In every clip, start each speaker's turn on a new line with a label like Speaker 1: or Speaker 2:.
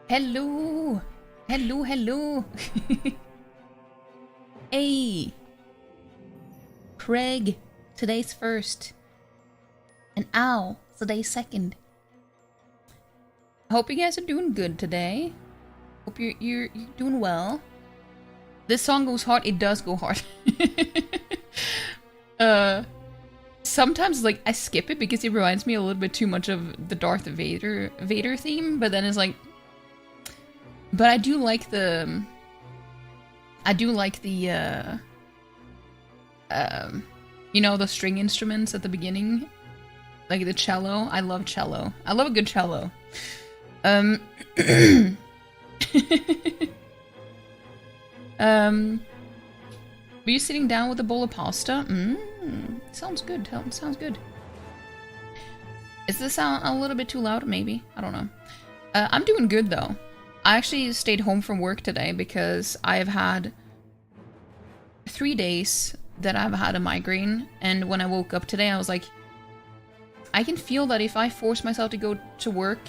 Speaker 1: Hello! Hello, hello! Hey! Craig, today's first. And Al, today's second. I hope you guys are doing good today. Hope you're doing well. This song goes hard. It does go hard. Sometimes like I skip it because it reminds me a little bit too much of the Darth Vader theme, but then it's like, but I do like the you know, the string instruments at the beginning, like the cello. I love cello. I love a good cello. Were you sitting down with a bowl of pasta? Sounds good. Sounds good. Is this sound a little bit too loud? Maybe. I don't know. I'm doing good though. I actually stayed home from work today because I've had 3 days that I've had a migraine, and when I woke up today I was like, I can feel that if I force myself to go to work,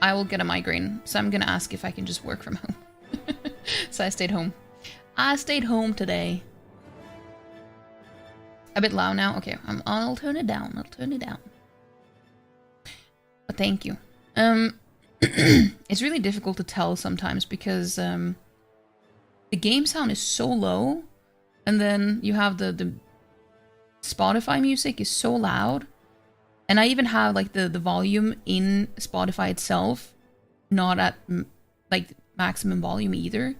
Speaker 1: I will get a migraine. So I'm gonna ask if I can just work from home. So I stayed home. I stayed home today. A bit loud now? Okay, I'll turn it down. I'll turn it down. But thank you. It's really difficult to tell sometimes because the game sound is so low, and then you have the Spotify music is so loud, and I even have like the volume in Spotify itself not at like maximum volume either.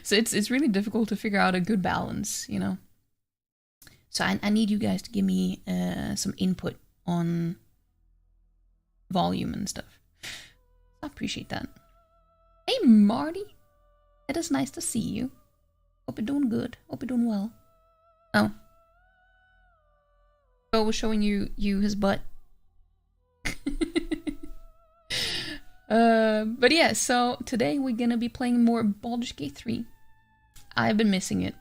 Speaker 1: So it's really difficult to figure out a good balance, you know. So I need you guys to give me some input on volume and stuff. I appreciate that. Hey Marty, it is nice to see you. Hope you're doing good. Hope you're doing well. Oh, Bo was showing you his butt. But yeah, so today we're gonna be playing more Baldur's Gate 3. I've been missing it.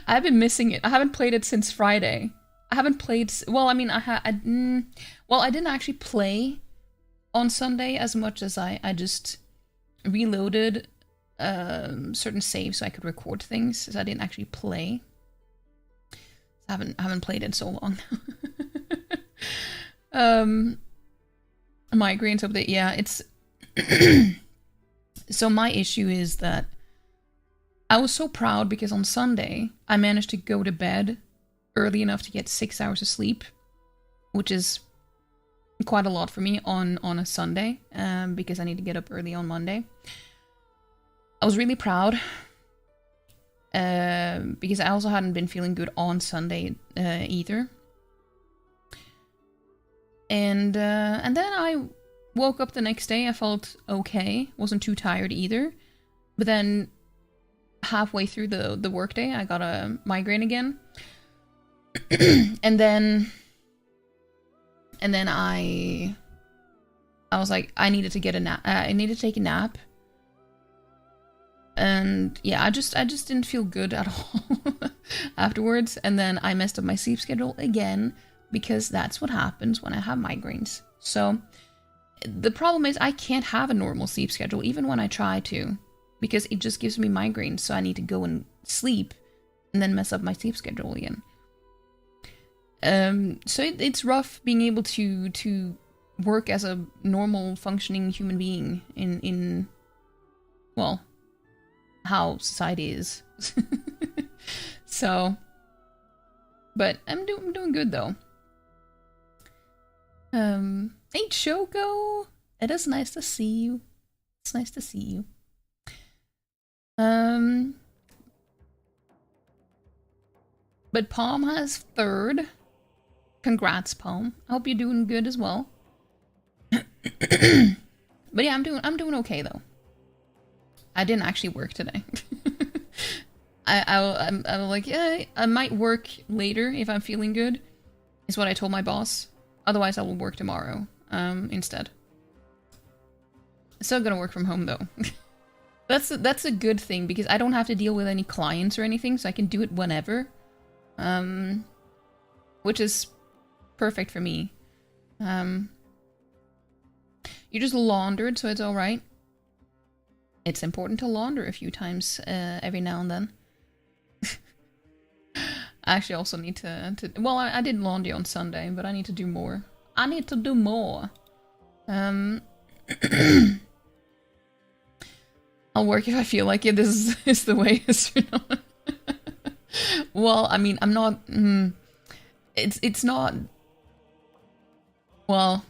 Speaker 1: I've been missing it. I haven't played it since Friday. I haven't played. Well, I mean, I didn't actually play on Sunday as much as I just reloaded certain saves so I could record things. So I didn't actually play. I haven't played in so long. Migraines update. Yeah, it's. So my issue is that I was so proud because on Sunday I managed to go to bed early enough to get 6 hours of sleep, which is quite a lot for me on a Sunday, because I need to get up early on Monday. I was really proud, because I also hadn't been feeling good on Sunday either. And then I woke up the next day, I felt okay, wasn't too tired either, but then halfway through the workday I got a migraine again. and then I was like, I needed to get a nap. I needed to take a nap, and yeah, I just didn't feel good at all afterwards. And then I messed up my sleep schedule again because that's what happens when I have migraines. So the problem is I can't have a normal sleep schedule even when I try to, because it just gives me migraines. So I need to go and sleep and then mess up my sleep schedule again. So it's rough being able to work as a normal functioning human being in well, how society is. So, but I'm doing good though. Hey Choco, it is nice to see you. It's nice to see you. But Palm has third. Congrats, Palm. I hope you're doing good as well. But yeah, I'm doing okay though. I didn't actually work today. I'm like, yeah, I might work later if I'm feeling good, is what I told my boss. Otherwise, I will work tomorrow instead. Still gonna work from home though. That's a good thing because I don't have to deal with any clients or anything, so I can do it whenever. Which is perfect for me. You just laundered, so it's alright. It's important to launder a few times every now and then. I actually also need to well, I did laundry on Sunday, but I need to do more. I need to do more. I'll work if I feel like it. This is the way it's, you know. Well, I mean, I'm not... it's not... Well...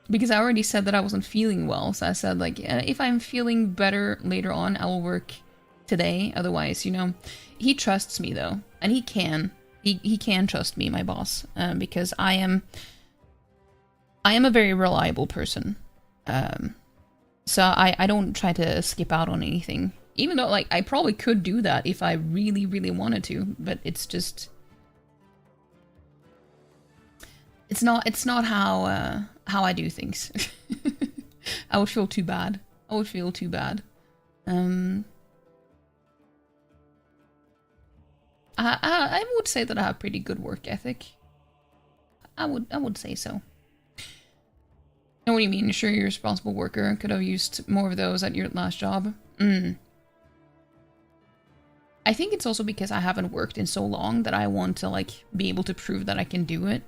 Speaker 1: Because I already said that I wasn't feeling well, so I said, like, if I'm feeling better later on, I will work today. Otherwise, you know... He trusts me, though. And he can. He can trust me, my boss. Because I am a very reliable person. So I don't try to skip out on anything. Even though, like, I probably could do that if I really, really wanted to. But it's just... It's not how I do things. I would feel too bad. I would feel too bad. I would say that I have pretty good work ethic. I would say so. Know what do you mean? Sure, you're a responsible worker. Could have used more of those at your last job. I think it's also because I haven't worked in so long that I want to, like, be able to prove that I can do it.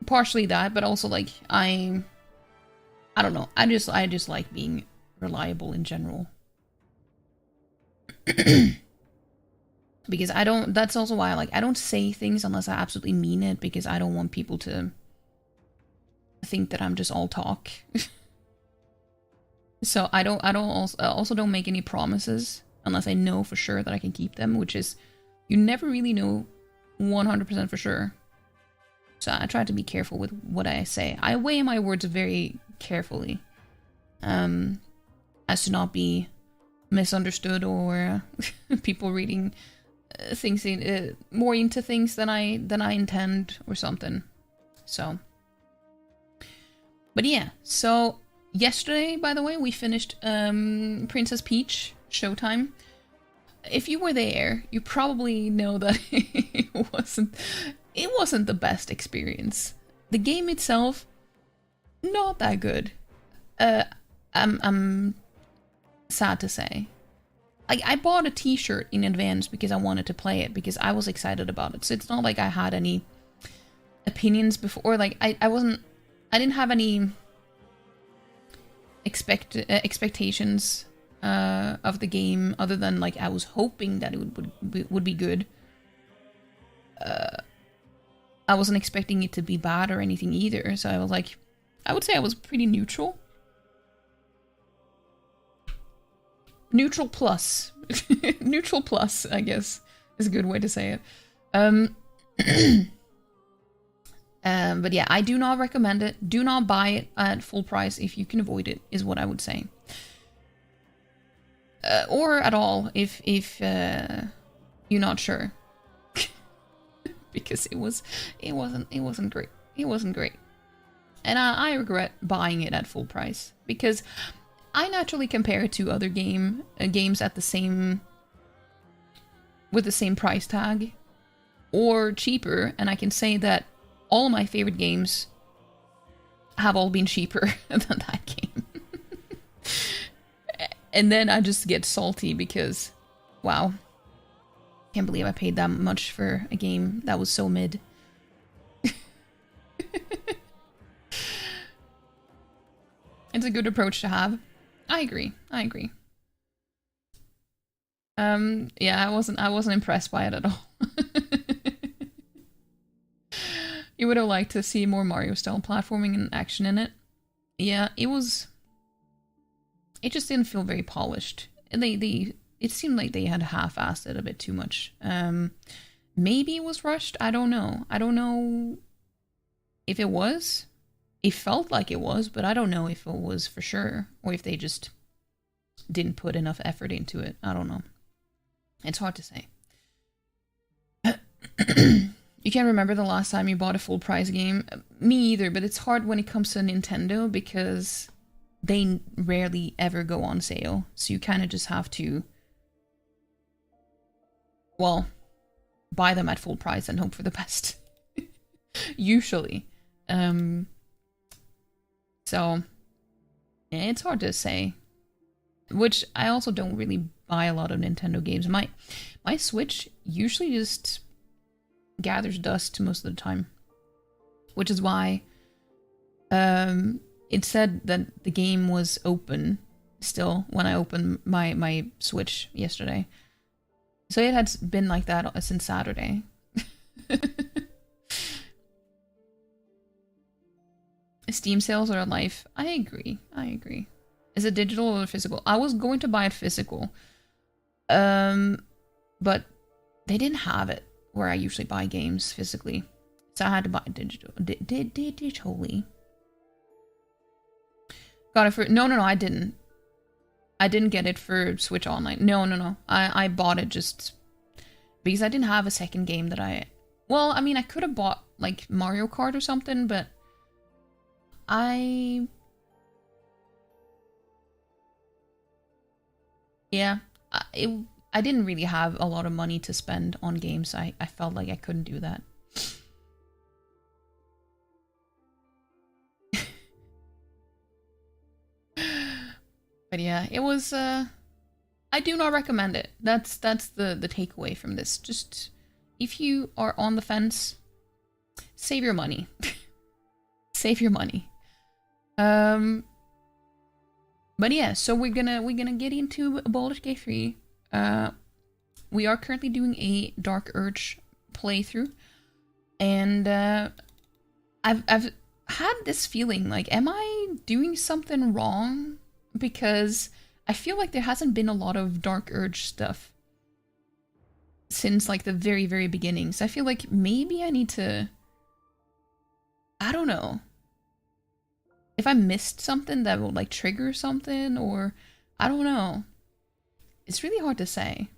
Speaker 1: Partially that, but also, like, I don't know. I just like being reliable in general. Because that's also why I don't say things unless I absolutely mean it, because I don't want people to think that I'm just all talk. So I also don't make any promises unless I know for sure that I can keep them, which is, you never really know 100% for sure. So I try to be careful with what I say. I weigh my words very carefully, as to not be misunderstood or people reading things more into things than I intend or something. So, but yeah. So yesterday, by the way, we finished Princess Peach Showtime. If you were there, you probably know that it wasn't the best experience. The game itself, not that good. I'm sad to say. I bought a t-shirt in advance because I wanted to play it, because I was excited about it. So it's not like I had any opinions before. Like, I didn't have any expectations of the game, other than, like, I was hoping that it would be good. I wasn't expecting it to be bad or anything either, so I was like, I would say I was pretty neutral. Neutral plus. Neutral plus, I guess, is a good way to say it. But yeah, I do not recommend it. Do not buy it at full price if you can avoid it, is what I would say. Or at all, if you're not sure. Because it wasn't great. It wasn't great. And I regret buying it at full price, because I naturally compare it to other games at with the same price tag or cheaper, and I can say that all my favorite games have all been cheaper than that game. And then I just get salty because, wow, can't believe I paid that much for a game that was so mid. It's a good approach to have. I agree. Yeah, I wasn't impressed by it at all. You would have liked to see more Mario-style platforming and action in it. Yeah, it just didn't feel very polished. It seemed like they had half-assed it a bit too much. Maybe it was rushed. I don't know. I don't know if it was. It felt like it was, but I don't know if it was for sure, or if they just didn't put enough effort into it. I don't know. It's hard to say. You can't remember the last time you bought a full price game? Me either, but it's hard when it comes to Nintendo because they rarely ever go on sale. So you kind of just have to, well, buy them at full price and hope for the best. Usually. Um, so yeah, it's hard to say. Which I also don't really buy a lot of Nintendo games. My Switch usually just gathers dust most of the time, which is why it said that the game was open still when I opened my Switch yesterday. So it had been like that since Saturday. Steam sales are life. I agree. Is it digital or physical? I was going to buy it physical. But they didn't have it where I usually buy games physically. So I had to buy it digitally. Got it for... No, I didn't. I didn't get it for Switch Online. No. I bought it just because I didn't have a second game that I... Well, I mean, I could have bought, like, Mario Kart or something, but Yeah, I didn't really have a lot of money to spend on games. I felt like I couldn't do that. But yeah, it was, I do not recommend it. That's the takeaway from this. Just, if you are on the fence, save your money. Save your money. But yeah, so we're gonna get into Baldur's Gate 3. We are currently doing a Dark Urge playthrough, and I've had this feeling like, am I doing something wrong? Because I feel like there hasn't been a lot of Dark Urge stuff since like the very beginning. So I feel like maybe I need to, I don't know, if I missed something that will like trigger something, or I don't know. It's really hard to say.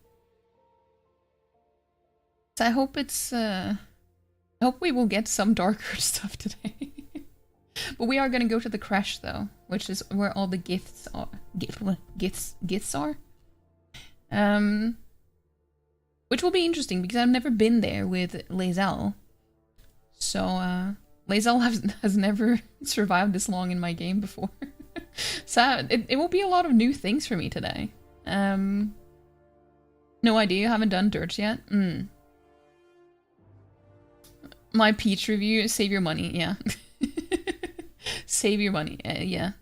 Speaker 1: So I hope it's I hope we will get some darker stuff today. But we are gonna go to the crash though, which is where all the gifts are. Gifts are. Which will be interesting because I've never been there with Lae'zel. So Lae'zel has never survived this long in my game before. So it will be a lot of new things for me today. No idea, you haven't done Dirge yet? My Peach review, save your money, yeah. Save your money, yeah.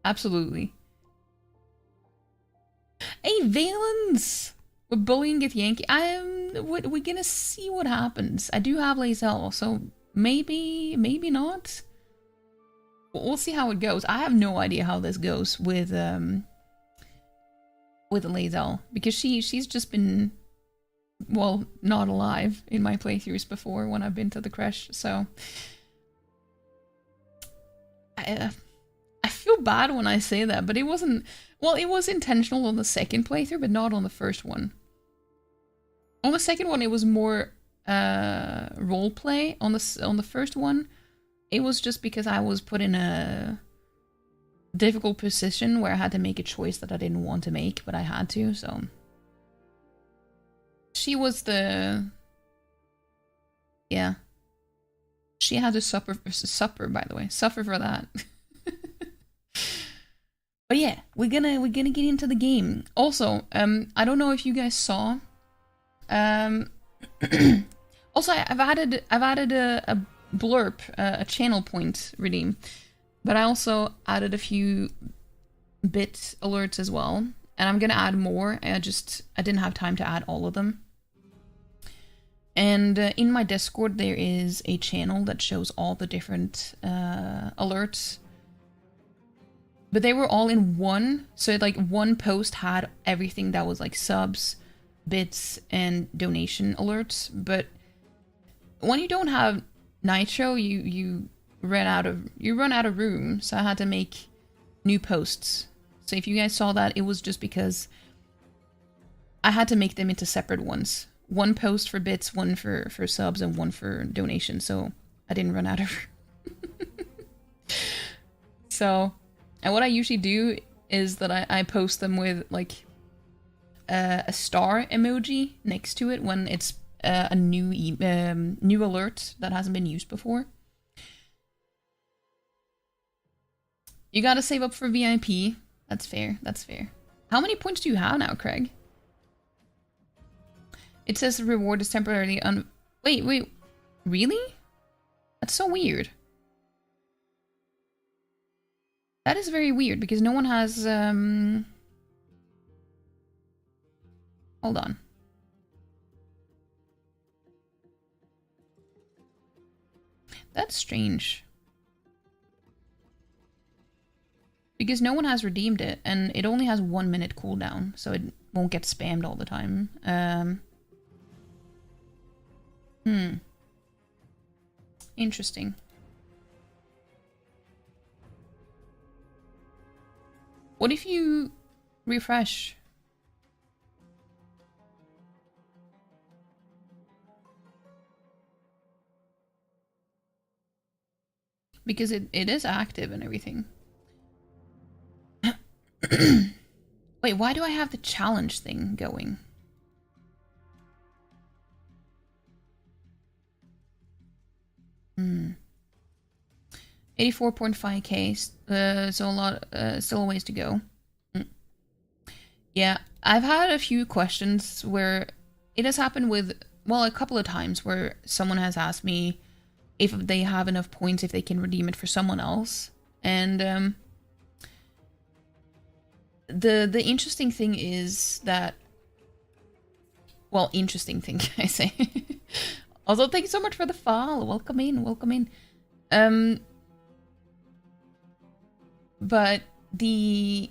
Speaker 1: Absolutely. Hey, Valence! We're bullying Get Yankee. We're gonna see what happens. I do have Lae'zel, so maybe not. We'll see how it goes. I have no idea how this goes with Lae'zel, because she's just been, well, not alive in my playthroughs before when I've been to the crash, so I feel bad when I say that, but it wasn't, well, it was intentional on the second playthrough, but not on the first one. On the second one, it was more roleplay. On the first one, it was just because I was put in a difficult position where I had to make a choice that I didn't want to make, but I had to, so. She was the... Yeah. She had to suffer, by the way. Suffer for that. But yeah, we're gonna get into the game. Also, I don't know if you guys saw. Also, I've added a blurb, a channel point redeem, but I also added a few bit alerts as well, and I'm gonna add more. I didn't have time to add all of them. And in my Discord, there is a channel that shows all the different alerts. But they were all in one, so like one post had everything that was like subs, bits, and donation alerts. But when you don't have Nitro, you run out of room, so I had to make new posts. So if you guys saw that, it was just because I had to make them into separate ones. One post for bits, one for subs, and one for donations, so I didn't run out of room. So, and what I usually do is that I post them with like a star emoji next to it when it's a new alert that hasn't been used before. You gotta save up for VIP. That's fair. That's fair. How many points do you have now, Craig? It says the reward is temporarily Wait. Really? That's so weird. That is very weird because no one has, Hold on. That's strange. Because no one has redeemed it, and it only has 1 minute cooldown, so it won't get spammed all the time. Interesting. What if you refresh? Because it is active and everything. Wait, why do I have the challenge thing going? Hmm. 84.5k, so a lot, still a ways to go. Yeah, I've had a few questions where it has happened with, well, a couple of times where someone has asked me if they have enough points, if they can redeem it for someone else. And the interesting thing is that, well, interesting thing, I say. Also, thank you so much for the follow. Welcome in, welcome in. But the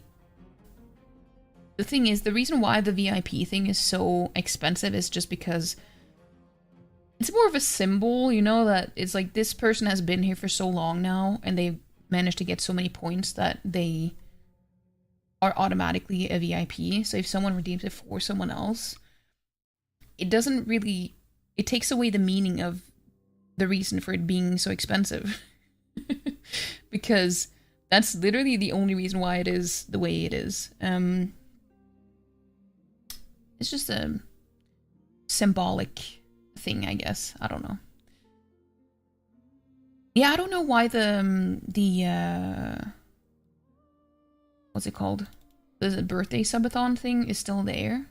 Speaker 1: thing is, the reason why the VIP thing is so expensive is just because it's more of a symbol, you know, that it's like this person has been here for so long now and they've managed to get so many points that they are automatically a VIP. So if someone redeems it for someone else, it doesn't really, it takes away the meaning of the reason for it being so expensive. Because that's literally the only reason why it is the way it is. It's just a symbolic thing, I guess. I don't know. Yeah, I don't know why the what's it called? The birthday subathon thing is still there.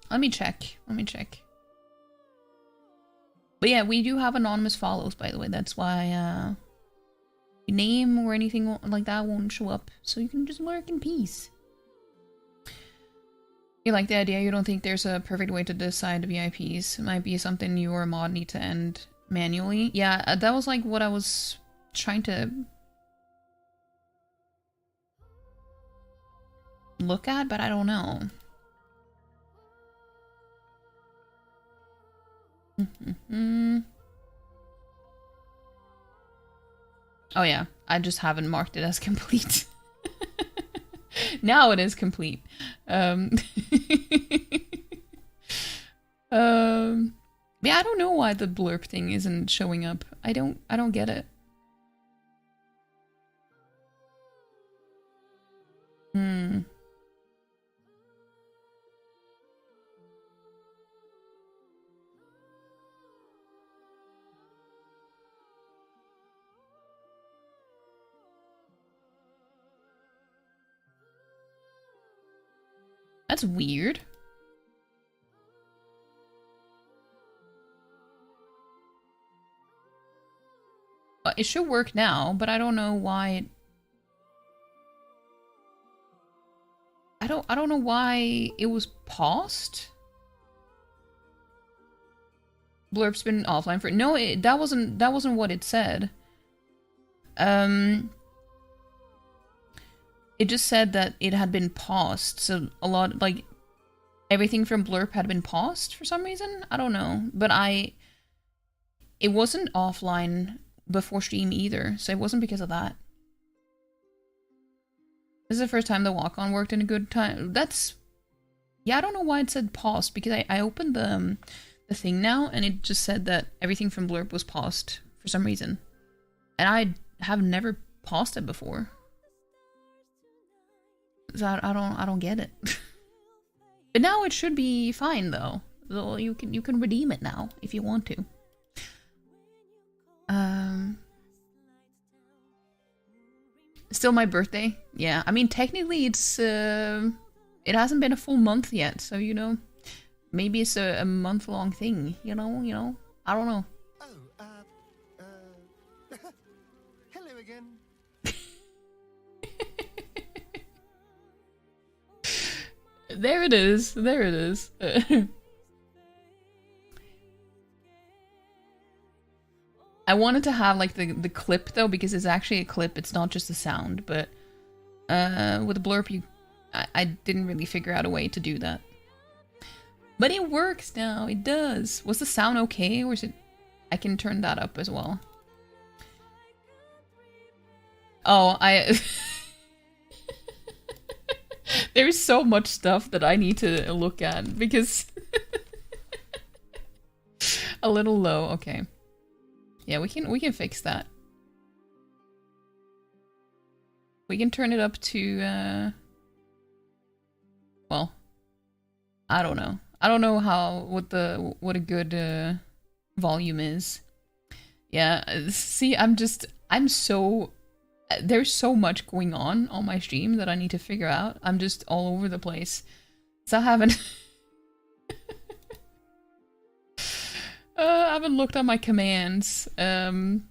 Speaker 1: Let me check. Let me check. But yeah, we do have anonymous follows, by the way. That's why your name or anything like that won't show up. So you can just lurk in peace. You like the idea? You don't think there's a perfect way to decide the VIPs? It might be something you or a mod need to end manually. Yeah, that was like what I was trying to look at, but I don't know. Oh yeah, I just haven't marked it as complete. Now it is complete. Yeah, I don't know why the blurb thing isn't showing up. I don't get it. That's weird. It should work now, but I don't know why I don't know why it was paused. Blurb's been offline for no, that wasn't what it said. It just said that it had been paused, so a lot, like, everything from Blurb had been paused for some reason? I don't know, but it wasn't offline before stream either, so it wasn't because of that. This is the first time the walk-on worked in a good time. Yeah, I don't know why it said paused, because I opened the the thing now, and it just said that everything from Blurb was paused for some reason. And I have never paused it before. So I don't get it. But now it should be fine though. So you can redeem it now if you want to. Still my birthday. Yeah, I mean technically it's it hasn't been a full month yet, so you know, maybe it's a month-long thing. You know, I don't know.
Speaker 2: Hello again.
Speaker 1: There it is. There it is. I wanted to have like the clip though, because it's actually a clip. It's not just a sound, but with the blurb, I didn't really figure out a way to do that. But it works now. It does. Was the sound okay, or is it? I can turn that up as well. Oh, there's so much stuff that I need to look at because a little low. Okay. Yeah, we can fix that. We can turn it up to well, I don't know. I don't know what a good volume is. Yeah, see, I'm so there's so much going on my stream that I need to figure out. I'm just all over the place. So I haven't I haven't looked at my commands in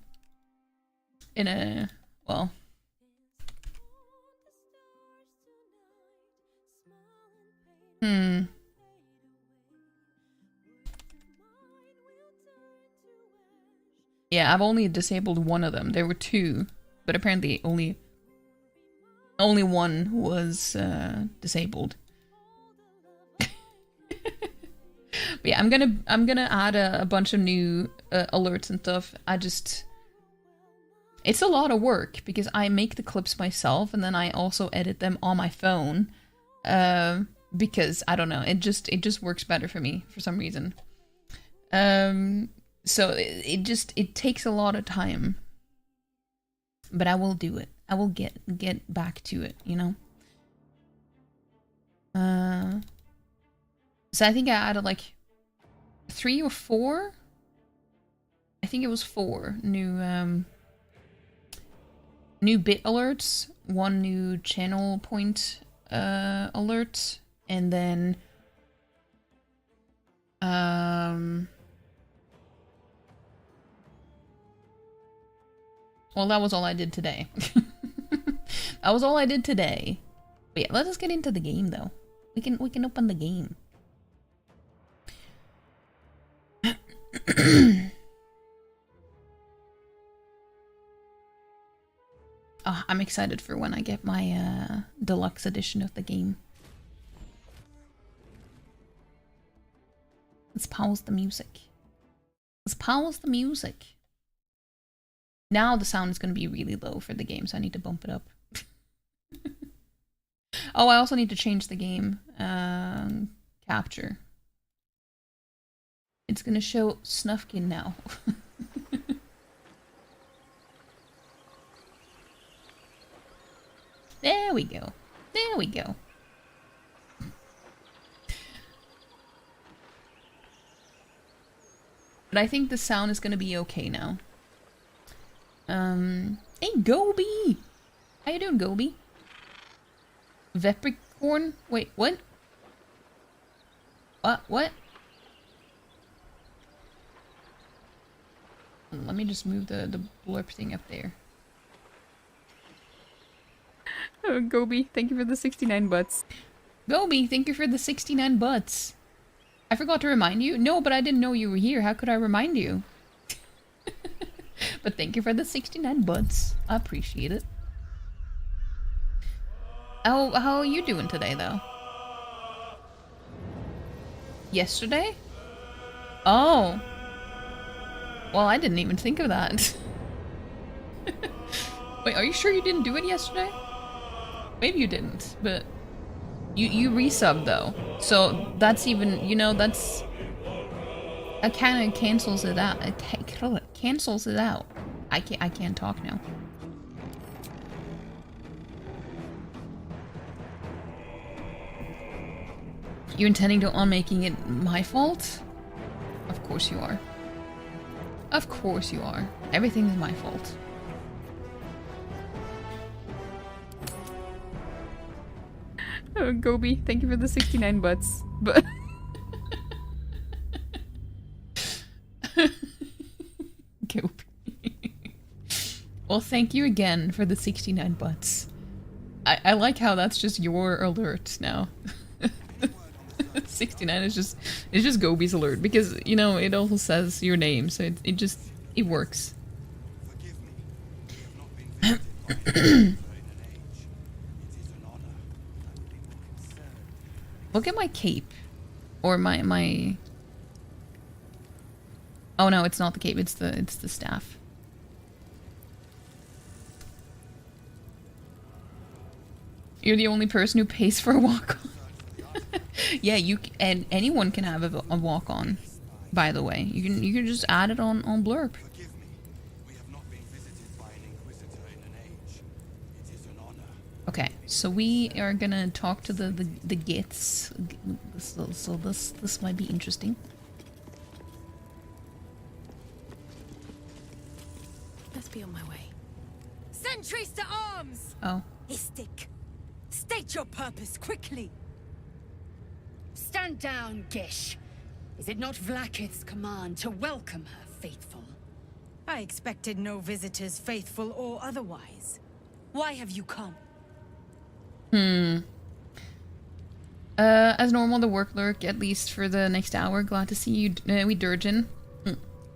Speaker 1: a well. Yeah, I've only disabled one of them. There were two, but apparently only one was disabled. But yeah, I'm gonna add a bunch of new alerts and stuff. It's a lot of work because I make the clips myself and then I also edit them on my phone. Because I don't know, it just works better for me for some reason. So it takes a lot of time. But I will do it. I will get back to it, you know? So I think I added like 3 or 4? I think it was 4 new bit alerts, 1 new channel point alert, and then well, that was all I did today. That was all I did today. But yeah, let us get into the game though. We can open the game. Oh, I'm excited for when I get my deluxe edition of the game. Let's pause the music. Let's pause the music. Now the sound is going to be really low for the game, so I need to bump it up. Oh, I also need to change the game capture. It's going to show Snufkin now. There we go. There we go. But I think the sound is going to be okay now. Hey, Gobi! How you doing, Gobi? Vepricorn? Wait, what? What? Let me just move the blurb thing up there. Oh, Gobi, thank you for the 69 butts. Gobi, thank you for the 69 butts. I forgot to remind you. No, but I didn't know you were here. How could I remind you? But thank you for the 69 butts. I appreciate it. How are you doing today, though? Yesterday? Oh. Well, I didn't even think of that. Wait, are you sure you didn't do it yesterday? Maybe you didn't, but you resubbed though. So that's even, you know, that's It kind of cancels it out. It cancels it out. I can't talk now. You intending on making it my fault? Of course you are. Of course you are. Everything is my fault. Oh, Gobi, thank you for the 69 butts. But Gobi. Well, thank you again for the 69 butts. I like how that's just your alert now. 69 is just Gobi's alert because, you know, it also says your name, so it works. Look at my cape. Or my Oh no, it's not the cape, it's the staff. You're the only person who pays for a walk-on. Yeah, and anyone can have a walk-on. By the way, you can just add it on Blurb. Okay, so we are gonna talk to the gits. So this might be interesting.
Speaker 3: Let's be on my way. Sentries to arms!
Speaker 1: Oh.
Speaker 3: Istik, state your purpose quickly. Stand down, Gish. Is it not Vlakith's command to welcome her faithful?
Speaker 4: I expected no visitors, faithful or otherwise. Why have you come?
Speaker 1: As normal, the work lurk, at least for the next hour. Glad to see you, we Durgin.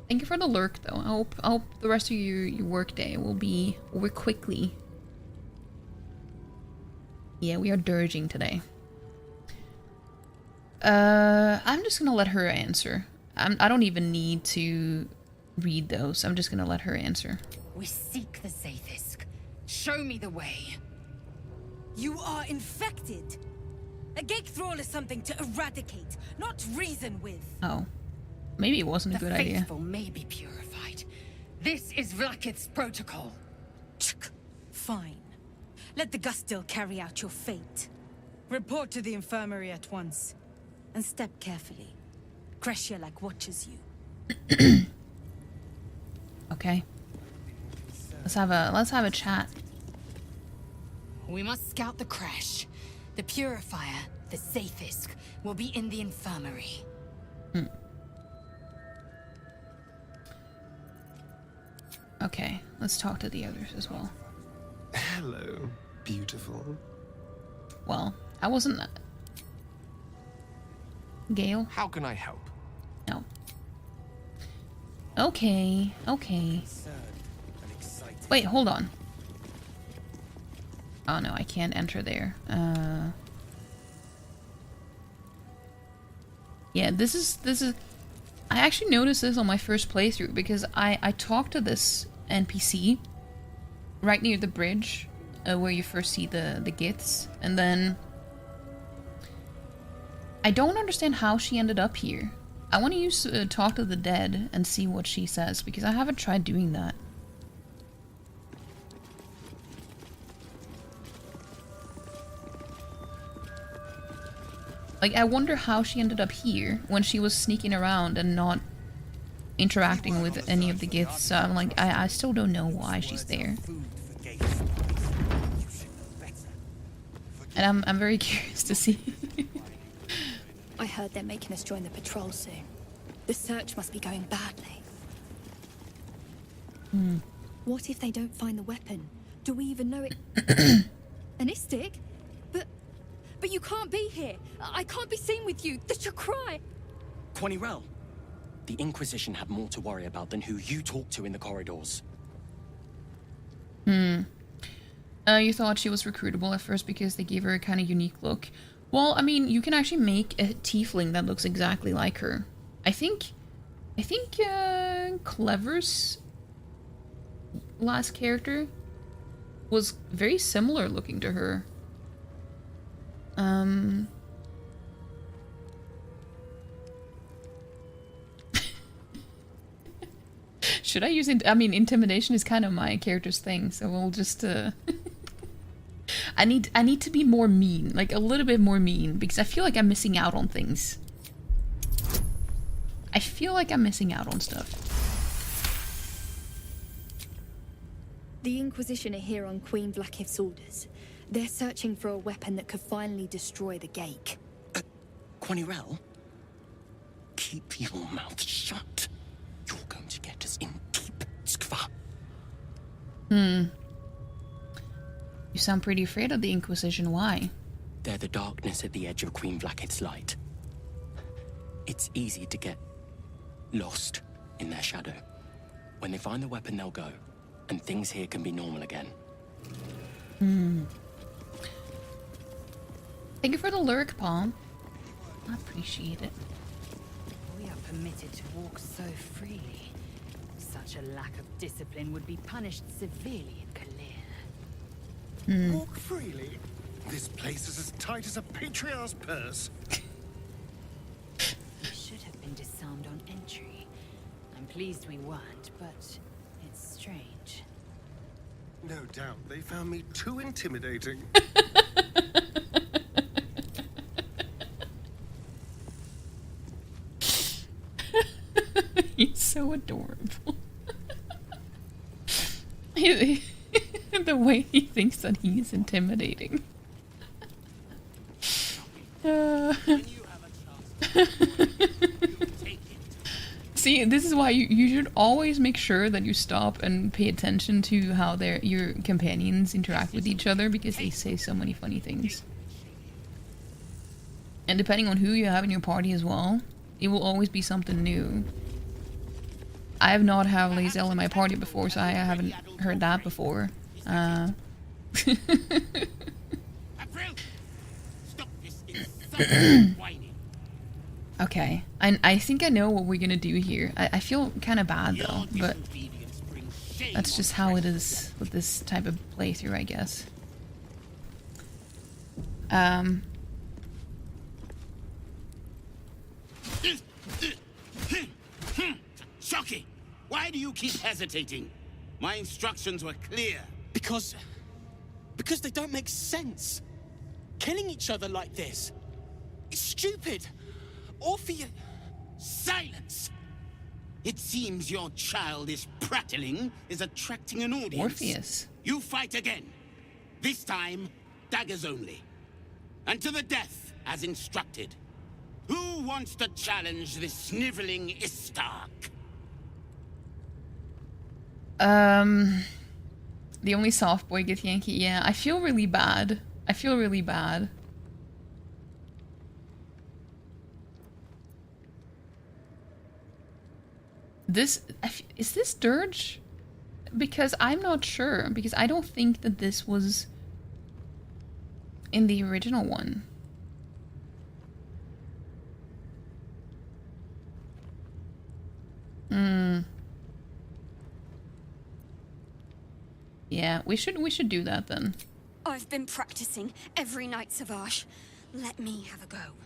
Speaker 1: Thank you for the lurk, though. I hope the rest of your work day will be over quickly. Yeah, we are dirging today. I'm just gonna let her answer. I don't even need to read those. I'm just gonna let her answer.
Speaker 3: We seek the Zaithisk. Show me the way.
Speaker 4: You are infected. A gate thrall is something to eradicate, not reason with.
Speaker 1: Oh. Maybe it wasn't a good idea.
Speaker 3: The faithful may be purified. This is Vlakith's protocol.
Speaker 4: Fine. Let the Gustil carry out your fate. Report to the infirmary at once. And step carefully. Kreshia watches you.
Speaker 1: Okay. Let's have a chat.
Speaker 3: We must scout the crash. The purifier, the Zaithisk, will be in the infirmary.
Speaker 1: Okay, let's talk to the others as well.
Speaker 5: Hello, beautiful.
Speaker 1: Well, I wasn't... Gale?
Speaker 5: How can I help?
Speaker 1: No. Okay, okay. Wait, hold on. Oh no, I can't enter there. Yeah, this is... I actually noticed this on my first playthrough because I talked to this NPC right near the bridge where you first see the gits, and then I don't understand how she ended up here. I want to use Talk to the Dead and see what she says because I haven't tried doing that. Like, I wonder how she ended up here when she was sneaking around and not interacting with any of the gifts. So I'm like, I still don't know why she's there. And I'm very curious to see.
Speaker 6: I heard they're making us join the patrol soon. The search must be going badly. What if they don't find the weapon? Do we even know it? An Istik? But you can't be here. I can't be seen with you. The Chakrai.
Speaker 7: Quanirel, the Inquisition have more to worry about than who you talk to in the corridors.
Speaker 1: You thought she was recruitable at first because they gave her a kind of unique look. Well, I mean, you can actually make a tiefling that looks exactly like her. I think Clever's last character was very similar looking to her. Should I use it? I mean, intimidation is kind of my character's thing, so we'll just I need to be more mean, like a little bit more mean, because I feel like I'm missing out on things. I feel like I'm missing out on stuff.
Speaker 6: The Inquisition are here on Queen Vlakiv's orders. They're searching for a weapon that could finally destroy the Gate.
Speaker 7: Quanirel? Keep your mouth shut. You're going to get us in deep, Skva.
Speaker 1: You sound pretty afraid of the Inquisition. Why?
Speaker 7: They're the darkness at the edge of Queen Vlakith's light. It's easy to get lost in their shadow. When they find the weapon, they'll go, and things here can be normal again.
Speaker 1: Thank you for the lurk, Paul. I appreciate it.
Speaker 3: We are permitted to walk so freely. Such a lack of discipline would be punished severely in Kalir.
Speaker 2: Walk freely. This place is as tight as a patriarch's purse.
Speaker 3: We should have been disarmed on entry. I'm pleased we weren't, but it's strange.
Speaker 2: No doubt they found me too intimidating.
Speaker 1: He's so adorable. The way he thinks that he's intimidating. See, this is why you should always make sure that you stop and pay attention to how your companions interact with each other, because they say so many funny things. And depending on who you have in your party as well, it will always be something new. I have not had Lae'zel in my party before, so I haven't heard that before. Okay, I think I know what we're gonna do here. I feel kind of bad though, but that's just how it is with this type of playthrough, I guess.
Speaker 8: Shocky! Why do you keep hesitating? My instructions were clear.
Speaker 7: Because they don't make sense. Killing each other like this, it's stupid. Orpheus...
Speaker 8: Silence! It seems your childish prattling is attracting an audience.
Speaker 1: Orpheus.
Speaker 8: You fight again. This time, daggers only. And to the death, as instructed. Who wants to challenge this sniveling Istark?
Speaker 1: The only soft boy gets Yankee. Yeah, I feel really bad. I feel really bad. Is this Dirge? Because I'm not sure. Because I don't think that this was in the original one. Yeah, we should do that then.
Speaker 6: I've been practicing every night, Savage. Let me have a go.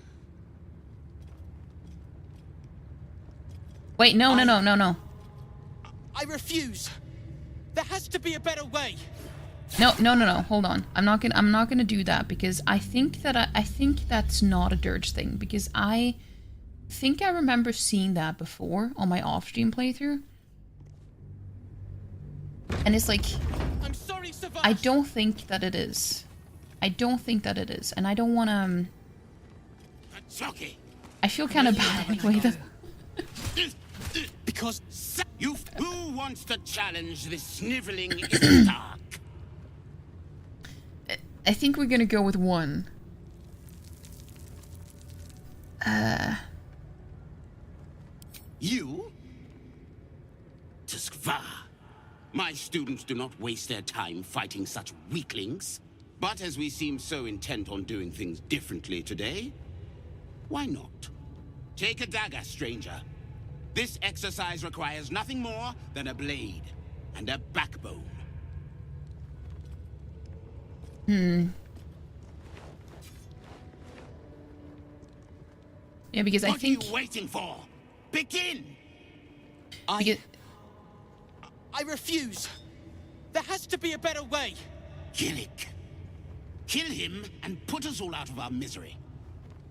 Speaker 1: Wait, no.
Speaker 7: I refuse. There has to be a better way.
Speaker 1: No. Hold on. I'm not gonna do that, because I think that's not a Dirge thing, because I think I remember seeing that before on my off-stream playthrough. And it's like,
Speaker 7: I'm sorry, Savage.
Speaker 1: I don't think that it is. And I don't want to. I feel kind of bad anyway, though.
Speaker 7: Because
Speaker 8: Who wants to challenge this sniveling Istark?
Speaker 1: I think we're gonna go with one.
Speaker 8: You? Tuskva. My students do not waste their time fighting such weaklings. But as we seem so intent on doing things differently today, why not? Take a dagger, stranger. This exercise requires nothing more than a blade and a backbone.
Speaker 1: Yeah, because I think...
Speaker 8: What are you waiting for? Begin!
Speaker 7: refuse. There has to be a better way.
Speaker 8: Gillick. Kill him and put us all out of our misery.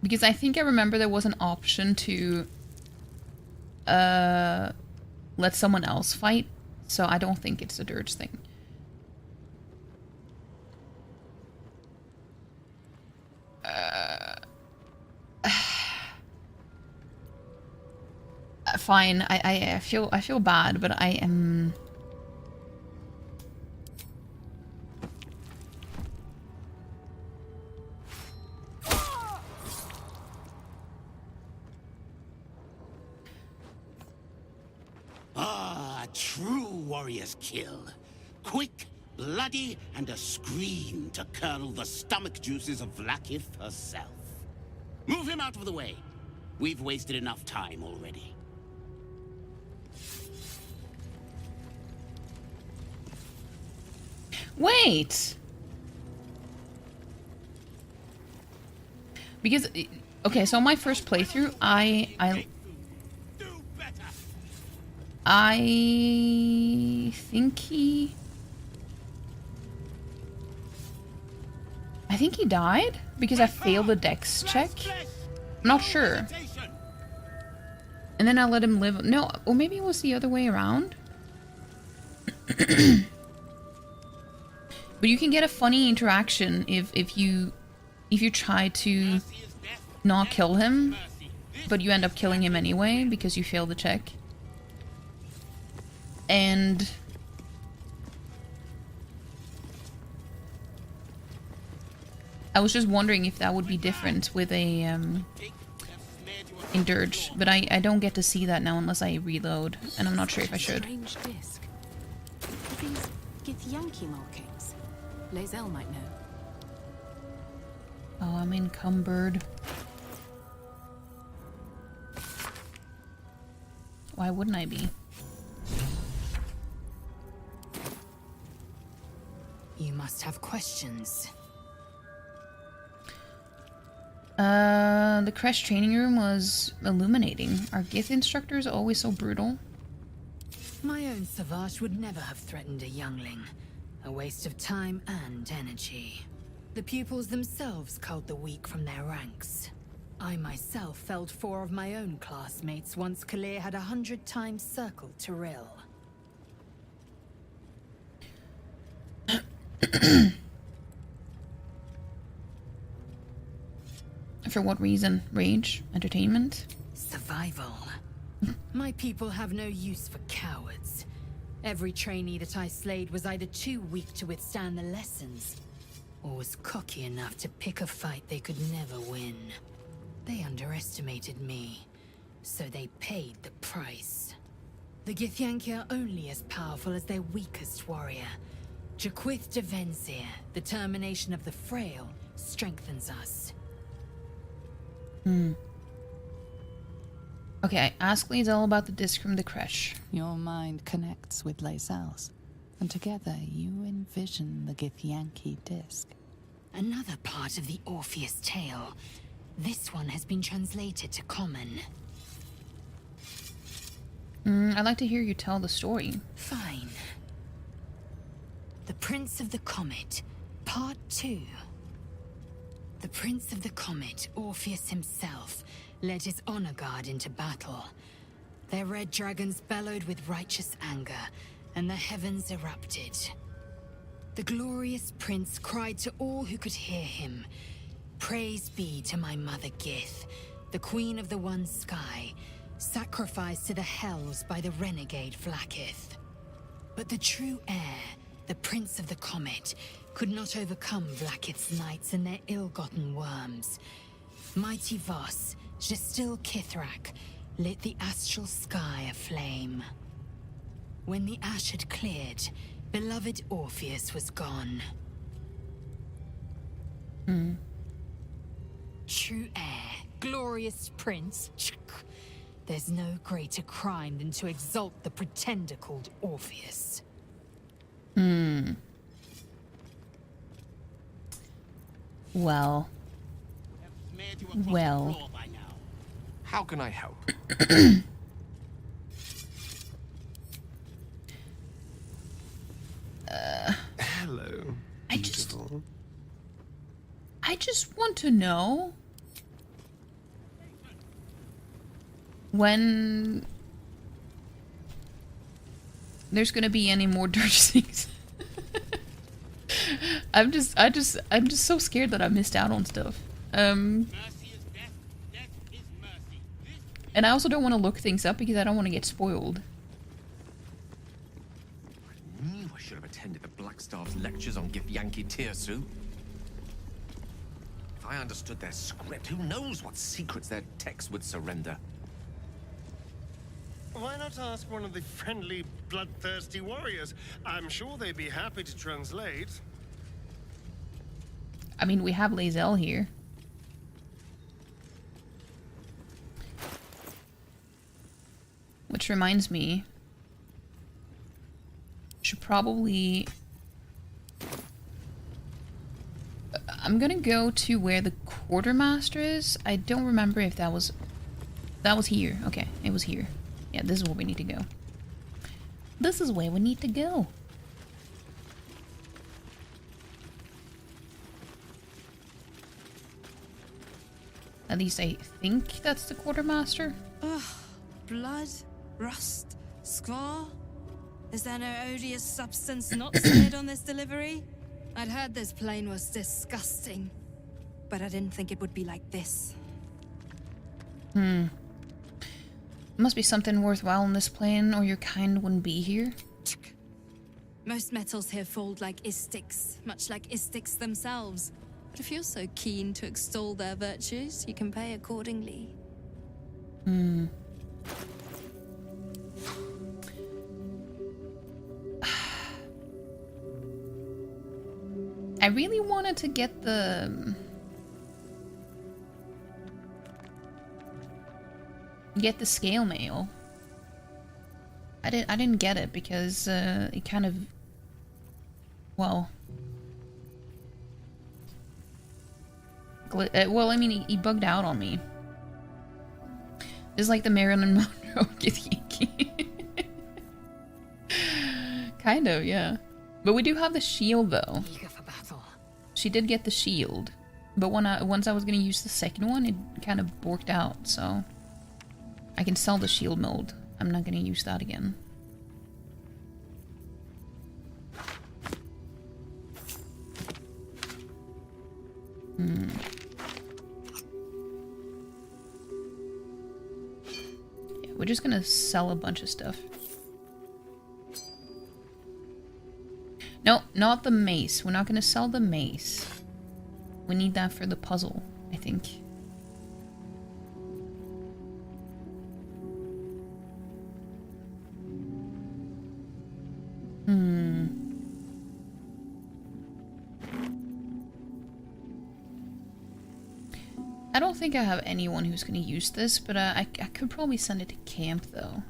Speaker 1: Because I think I remember there was an option to let someone else fight, so I don't think it's a dirge thing. Fine, I feel bad, but I am.
Speaker 8: Ah, a true warrior's kill. Quick, bloody, and a scream to curdle the stomach juices of Vlaakith herself. Move him out of the way. We've wasted enough time already.
Speaker 1: Wait! Because, okay, so my first playthrough, I think he died because I failed the dex check. I'm not sure. And then I let him live. No, or maybe it was the other way around. But you can get a funny interaction if you try to not kill him, but you end up killing him anyway because you failed the check. And I was just wondering if that would be different with a in Dirge, but I don't get to see that now unless I reload, and I'm not sure if I should.
Speaker 9: Strange disc. These Githyanki markings. Lae'zel might know.
Speaker 1: Oh, I'm encumbered. Why wouldn't I be?
Speaker 3: You must have questions.
Speaker 1: The crash training room was illuminating. Are Gith instructors always so brutal?
Speaker 3: My own Savage would never have threatened a youngling. A waste of time and energy. The pupils themselves culled the weak from their ranks. I myself felled 4 of my own classmates once Kalir had 100 times circled Tyrell.
Speaker 1: For what reason? Rage? Entertainment?
Speaker 3: Survival. My people have no use for cowards. Every trainee that I slayed was either too weak to withstand the lessons, or was cocky enough to pick a fight they could never win. They underestimated me, so they paid the price. The Githyanki are only as powerful as their weakest warrior. Jaquith de Venzir, the termination of the frail, strengthens us.
Speaker 1: Okay, ask Lae'zel about the disc from the crash.
Speaker 9: Your mind connects with Lae'zel's, and together you envision the Githyanki disc.
Speaker 3: Another part of the Orpheus tale. This one has been translated to Common.
Speaker 1: I'd like to hear you tell the story.
Speaker 3: Fine. The Prince of the Comet, Part 2. The Prince of the Comet, Orpheus himself, led his honor guard into battle. Their red dragons bellowed with righteous anger, and the heavens erupted. The glorious prince cried to all who could hear him, "Praise be to my mother Gith, the queen of the one sky, sacrificed to the hells by the renegade Vlaakith." But the true heir, the Prince of the Comet, could not overcome Vlaakith's knights and their ill-gotten worms. Mighty Voss, Gestil Kithrak, lit the astral sky aflame. When the ash had cleared, beloved Orpheus was gone. True heir, glorious prince. There's no greater crime than to exalt the pretender called Orpheus.
Speaker 1: Well. Well.
Speaker 5: How can I help?
Speaker 1: I just want to know when there's gonna be any more Dirge things. I'm just so scared that I missed out on stuff. And I also don't want to look things up because I don't want to get spoiled.
Speaker 5: I knew I should have attended the Blackstaff's lectures on Githyanki Tirsu. If I understood their script, who knows what secrets their texts would surrender.
Speaker 2: Why not ask one of the friendly, bloodthirsty warriors? I'm sure they'd be happy to translate.
Speaker 1: I mean, we have Lae'zel here. Which reminds me, should probably... I'm gonna go to where the quartermaster is. I don't remember if that was here. Okay, it was here. Yeah, this is where we need to go. This is where we need to go. At least I think that's the quartermaster.
Speaker 4: Ugh, blood, rust, scar. Is there no odious substance not smeared on this delivery?
Speaker 6: I'd heard this plane was disgusting, but I didn't think it would be like this.
Speaker 1: Must be something worthwhile in this plane, or your kind wouldn't be here.
Speaker 6: Most metals here fold like istics, much like istics themselves. But if you're so keen to extol their virtues, you can pay accordingly.
Speaker 1: I really wanted to get the scale mail. I didn't get it because it kind of, well, well, I mean, he bugged out on me. It's like the Marilyn Monroe Githyanki. Kind of, yeah. But we do have the shield, though.
Speaker 3: Eager for battle.
Speaker 1: She did get the shield, but once I was gonna use the second one, it kind of borked out. So I can sell the shield mold. I'm not gonna use that again. Yeah, we're just gonna sell a bunch of stuff. No, not the mace. We're not gonna sell the mace. We need that for the puzzle, I think. I don't think I have anyone who's gonna use this, but I could probably send it to camp, though.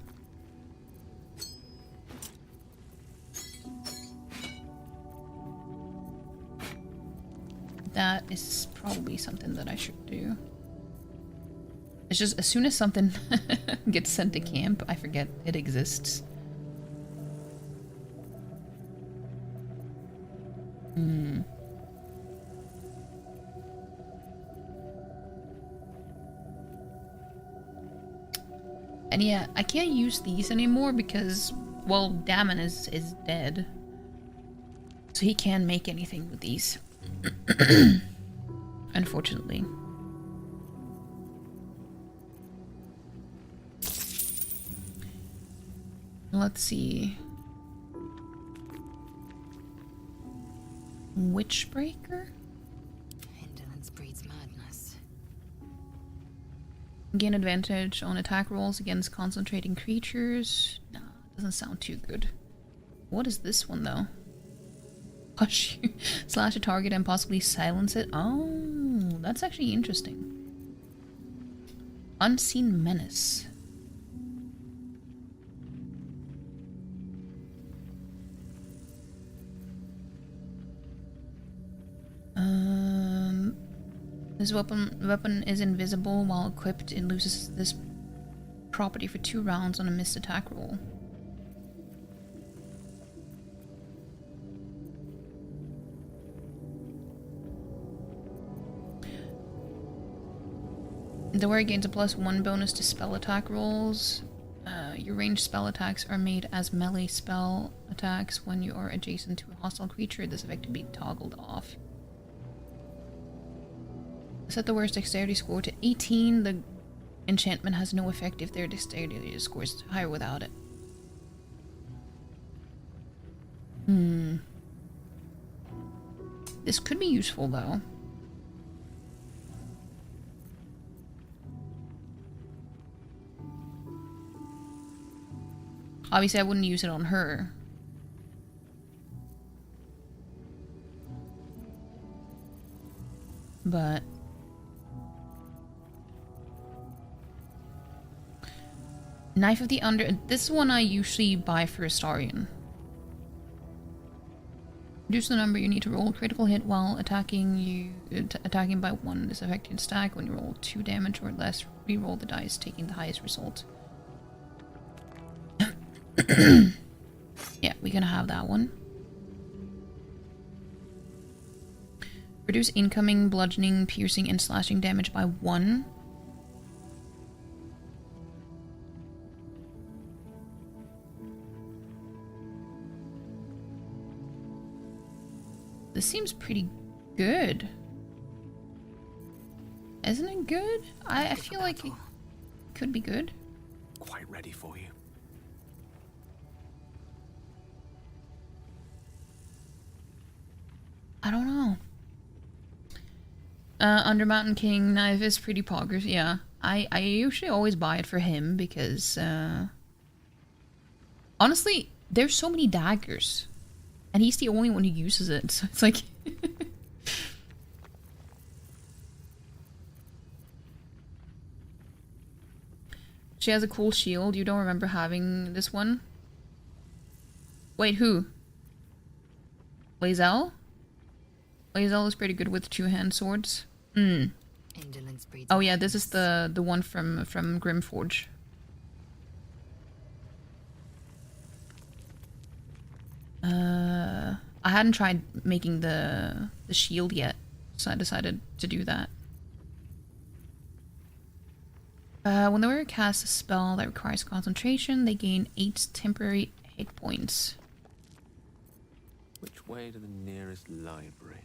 Speaker 1: That is probably something that I should do. It's just, as soon as something gets sent to camp, I forget it exists. And yeah, I can't use these anymore because, well, Damon is dead. So he can't make anything with these. Unfortunately. Let's see. Witchbreaker?
Speaker 3: Indolence breeds madness.
Speaker 1: Gain advantage on attack rolls against concentrating creatures. Nah, doesn't sound too good. What is this one though? Hush you. Slash a target and possibly silence it. Oh, that's actually interesting. Unseen Menace. This weapon is invisible while equipped. It loses this property for 2 rounds on a missed attack roll. The warrior gains a +1 bonus to spell attack rolls. Your ranged spell attacks are made as melee spell attacks when you are adjacent to a hostile creature. This effect can be toggled off. Set the warrior's dexterity score to 18. The enchantment has no effect if their dexterity score is higher without it. This could be useful though. Obviously, I wouldn't use it on her. But... Knife of the Under... This one I usually buy for Astarion. Reduce the number you need to roll a critical hit while attacking attacking by 1. This effect can stack when you roll 2 damage or less. Reroll the dice, taking the highest result. Yeah, we're gonna have that one. Reduce incoming bludgeoning, piercing, and slashing damage by 1. This seems pretty good. Isn't it good? I feel like it could be good.
Speaker 5: Quite ready for you.
Speaker 1: I don't know. Under Mountain King knife is pretty poggers. Yeah, I usually always buy it for him because honestly, there's so many daggers, and he's the only one who uses it. So it's like she has a cool shield. You don't remember having this one? Wait, who? Lae'zel? Lae'zel is pretty good with 2-hand swords. Oh yeah, this is the one from Grimforge. I hadn't tried making the shield yet, so I decided to do that. When the warrior casts a spell that requires concentration, they gain 8 temporary hit points.
Speaker 5: Which way to the nearest library?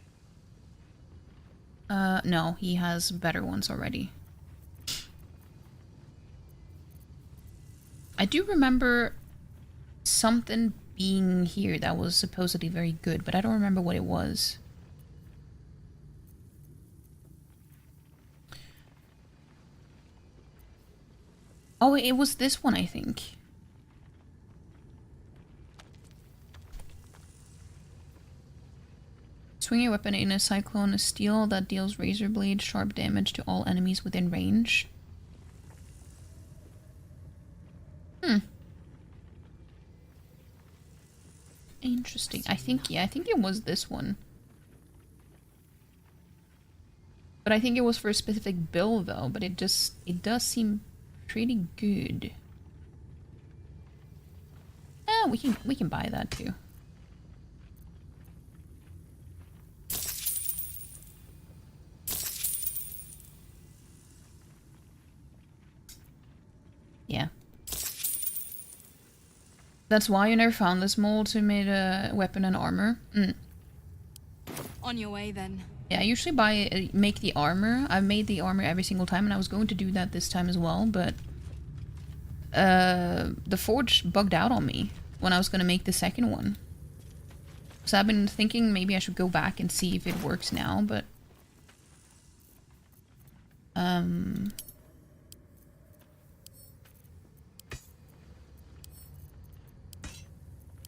Speaker 1: No, he has better ones already. I do remember something being here that was supposedly very good, but I don't remember what it was. Oh, it was this one, I think. Swing your weapon in a cyclone of steel that deals razor blade sharp damage to all enemies within range. Interesting. I think it was this one. But I think it was for a specific build though, but it does seem pretty good. We can buy that too. Yeah. That's why you never found this mold who made a weapon and armor.
Speaker 3: On your way then.
Speaker 1: Yeah, I usually make the armor. I've made the armor every single time, and I was going to do that this time as well, but the forge bugged out on me when I was going to make the second one. So I've been thinking maybe I should go back and see if it works now, but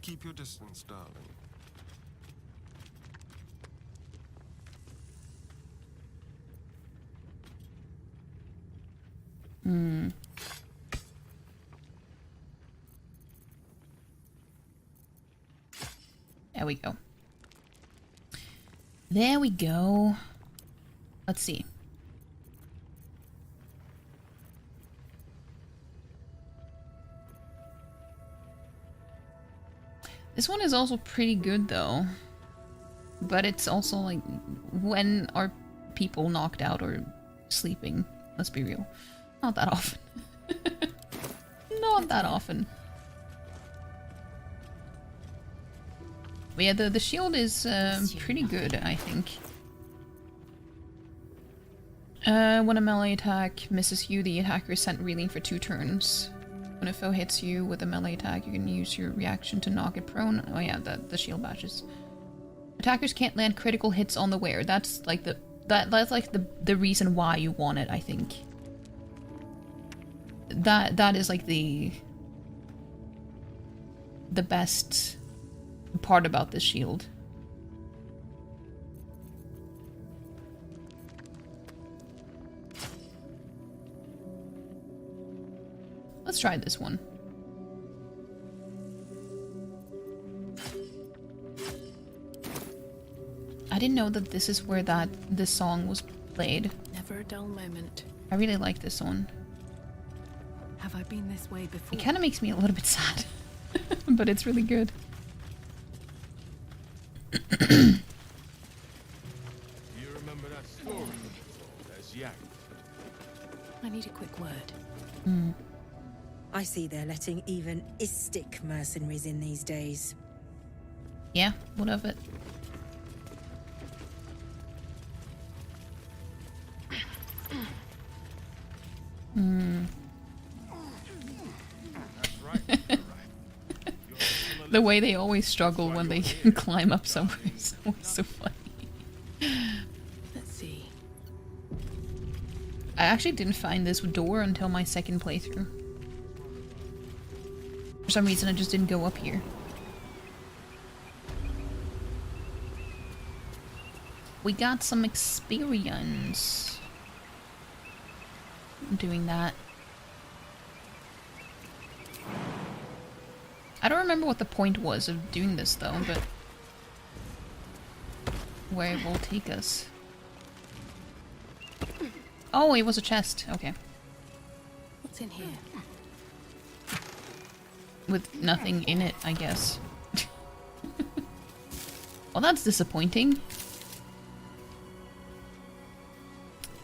Speaker 2: Keep your distance, darling.
Speaker 1: There we go. There we go. Let's see. This one is also pretty good though. But it's also like, when are people knocked out or sleeping? Let's be real. Not that often. Not that often. But yeah, the shield is pretty good, I think. When a melee attack misses you, the attacker is sent reeling for 2 turns. When a foe hits you with a melee attack, you can use your reaction to knock it prone. Oh yeah, the shield bashes. Attackers can't land critical hits on the wearer. That's like the reason why you want it, I think. That is like the best part about this shield. Let's try this one. I didn't know that this is where this song was played.
Speaker 9: Never a dull moment.
Speaker 1: I really like this one.
Speaker 9: Have I been this way before?
Speaker 1: It kind of makes me a little bit sad, but it's really good.
Speaker 10: You remember that story? That's Yak.
Speaker 9: I need a quick word.
Speaker 11: I see they're letting even Istik mercenaries in these days.
Speaker 1: Yeah, what of it? The way they always struggle when they climb up somewhere is always so funny.
Speaker 9: Let's see.
Speaker 1: I actually didn't find this door until my second playthrough. For some reason I just didn't go up here. We got some experience doing that. I don't remember what the point was of doing this though, but where it will take us. Oh, it was a chest. Okay.
Speaker 9: What's in here?
Speaker 1: With nothing in it, I guess. Well, that's disappointing.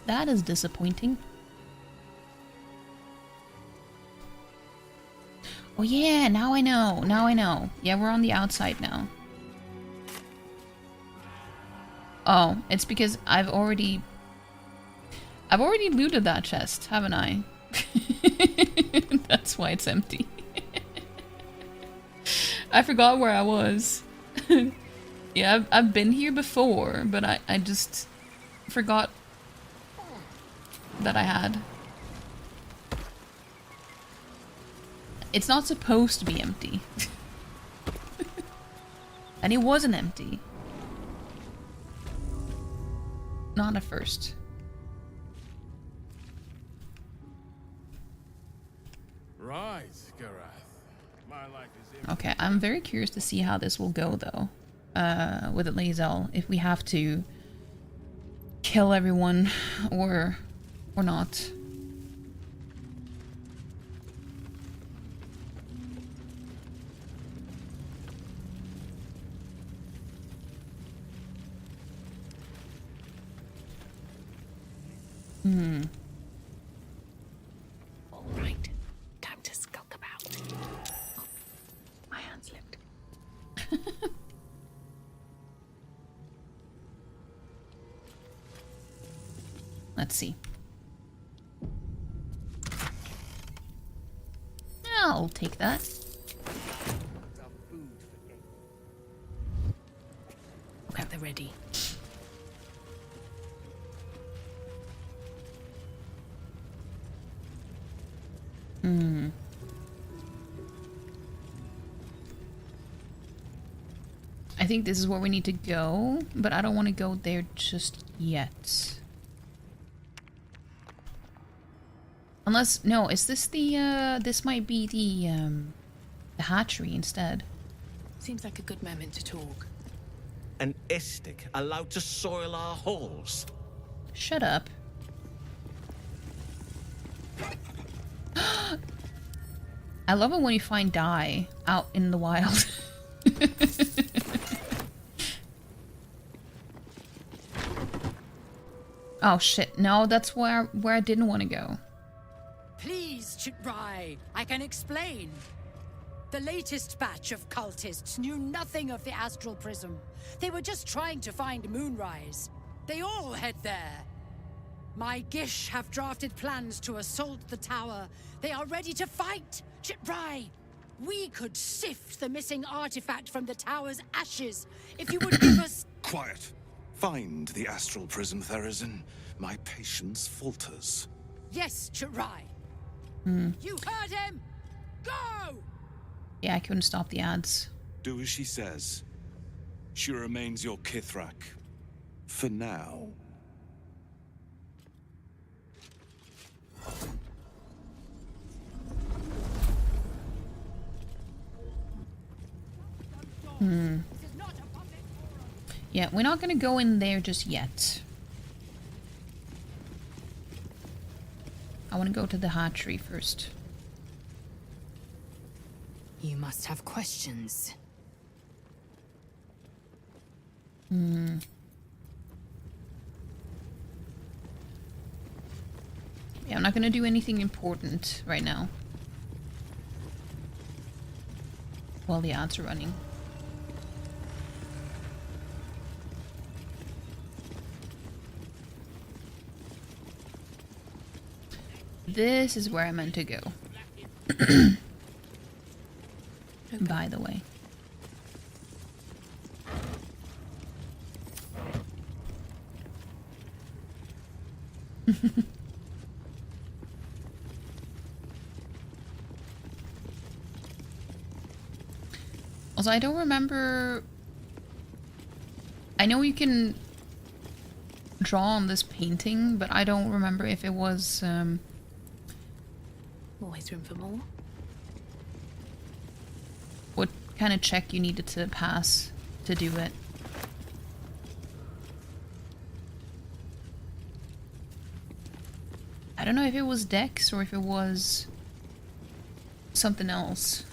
Speaker 1: That is disappointing. Oh yeah, now I know. Now I know. Yeah, we're on the outside now. Oh, it's because I've already looted that chest, haven't I? That's why it's empty. I forgot where I was. Yeah, I've been here before, but I just forgot that I had. It's not supposed to be empty. And it wasn't empty. Not at first.
Speaker 10: Right, Garath. My life is
Speaker 1: Okay, I'm very curious to see how this will go though. With Lae'zel, if we have to kill everyone or not.
Speaker 9: All right, time to skulk about. Oh, my hand slipped.
Speaker 1: Let's see. I'll take that.
Speaker 9: Okay, they're ready.
Speaker 1: I think this is where we need to go, but I don't want to go there just yet. Unless, no, is this the, this might be the hatchery instead.
Speaker 9: Seems like a good moment to talk.
Speaker 12: An Istik allowed to soil our halls?
Speaker 1: Shut up. I love it when you find dye out in the wild. Oh shit, no, that's where I didn't want to go.
Speaker 13: Please, Chitrai, I can explain. The latest batch of cultists knew nothing of the astral prism. They were just trying to find Moonrise. They all head there. My Gish have drafted plans to assault the tower. They are ready to fight, Chitrai. We could sift the missing artifact from the tower's ashes if you would give us...
Speaker 14: Quiet. Find the astral prism, Therazin. My patience falters.
Speaker 13: Yes, Chitrai. You heard him! Go!
Speaker 1: Yeah, I couldn't stop the ads.
Speaker 14: Do as she says. She remains your Kithrak. For now.
Speaker 1: Yeah, we're not gonna go in there just yet. I want to go to the hatchery first.
Speaker 3: You must have questions.
Speaker 1: Yeah, I'm not gonna do anything important right now. While the ads are running. This is where I meant to go. By the way. Also, I don't remember... I know you can draw on this painting, but I don't remember if it was...
Speaker 15: Always room for more.
Speaker 1: What kind of check you needed to pass to do it. I don't know if it was Dex or if it was something else.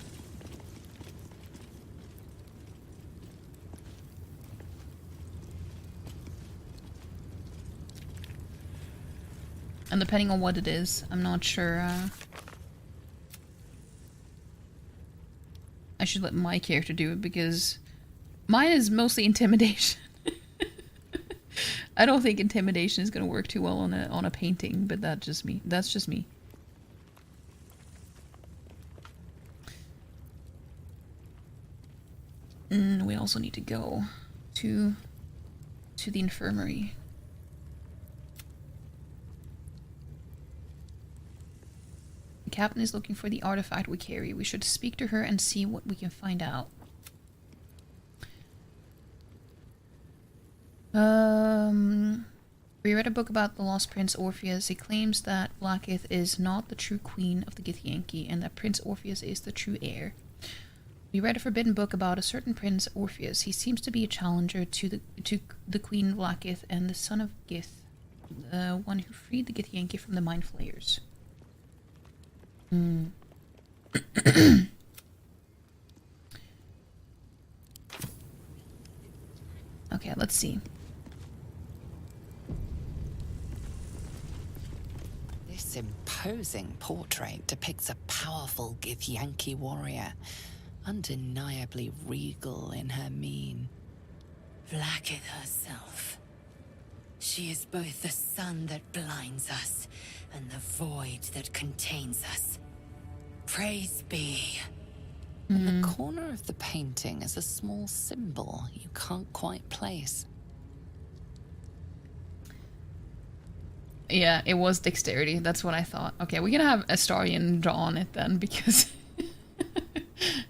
Speaker 1: And depending on what it is, I'm not sure. I should let my character do it because mine is mostly intimidation. I don't think intimidation is going to work too well on a painting, but that's just me. That's just me. We also need to go to the infirmary. The captain is looking for the artifact we carry. We should speak to her and see what we can find out. We read a book about the lost Prince Orpheus. He claims that Blackith is not the true queen of the Githyanki and that Prince Orpheus is the true heir. We read a forbidden book about a certain Prince Orpheus. He seems to be a challenger to the Queen Blackith and the son of Gith, the one who freed the Githyanki from the Mind Flayers. Okay, let's see.
Speaker 9: This imposing portrait depicts a powerful Githyanki warrior, undeniably regal in her mien.
Speaker 3: Blackith herself. She is both the sun that blinds us and the void that contains us. Praise be.
Speaker 9: In the corner of the painting is a small symbol you can't quite place.
Speaker 1: Yeah, it was dexterity. That's what I thought. Okay, we're gonna have Astarion draw on it then, because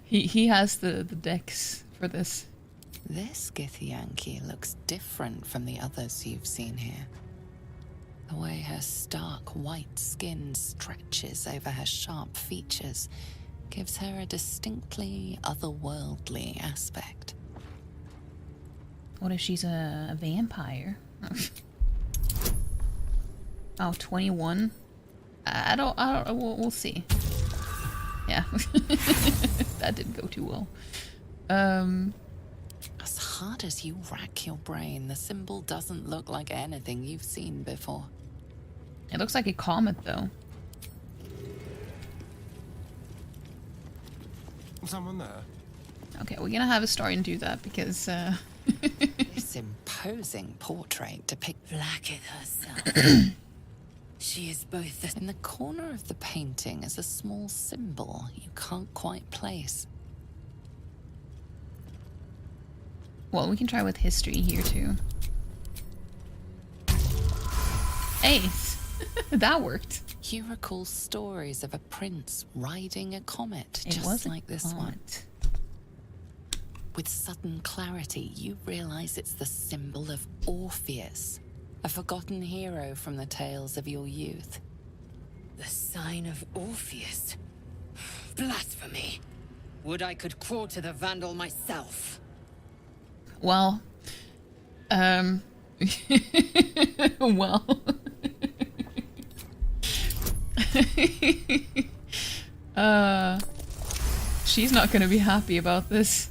Speaker 1: he has the dex for this.
Speaker 9: This Githyanki looks different from the others you've seen here. The way her stark white skin stretches over her sharp features gives her a distinctly otherworldly aspect.
Speaker 1: What if she's a vampire? Oh, 21? I don't, we'll see. Yeah. That didn't go too well.
Speaker 9: As hard as you rack your brain, the symbol doesn't look like anything you've seen before.
Speaker 1: It looks like a comet, though.
Speaker 2: Someone there?
Speaker 1: Okay, we're gonna have a story and do that because,
Speaker 9: This imposing portrait depicts
Speaker 3: Blacketh herself. She is both the...
Speaker 9: In the corner of the painting is a small symbol you can't quite place.
Speaker 1: Well, we can try with history here, too. Ace! That worked.
Speaker 9: You recall stories of a prince riding a comet,
Speaker 1: It
Speaker 9: just
Speaker 1: was a
Speaker 9: like this one.
Speaker 1: comet.
Speaker 9: With sudden clarity, you realize it's the symbol of Orpheus, a forgotten hero from the tales of your youth.
Speaker 3: The sign of Orpheus. Blasphemy. Would I could quarter the Vandal myself.
Speaker 1: Well, well. She's not gonna be happy about this.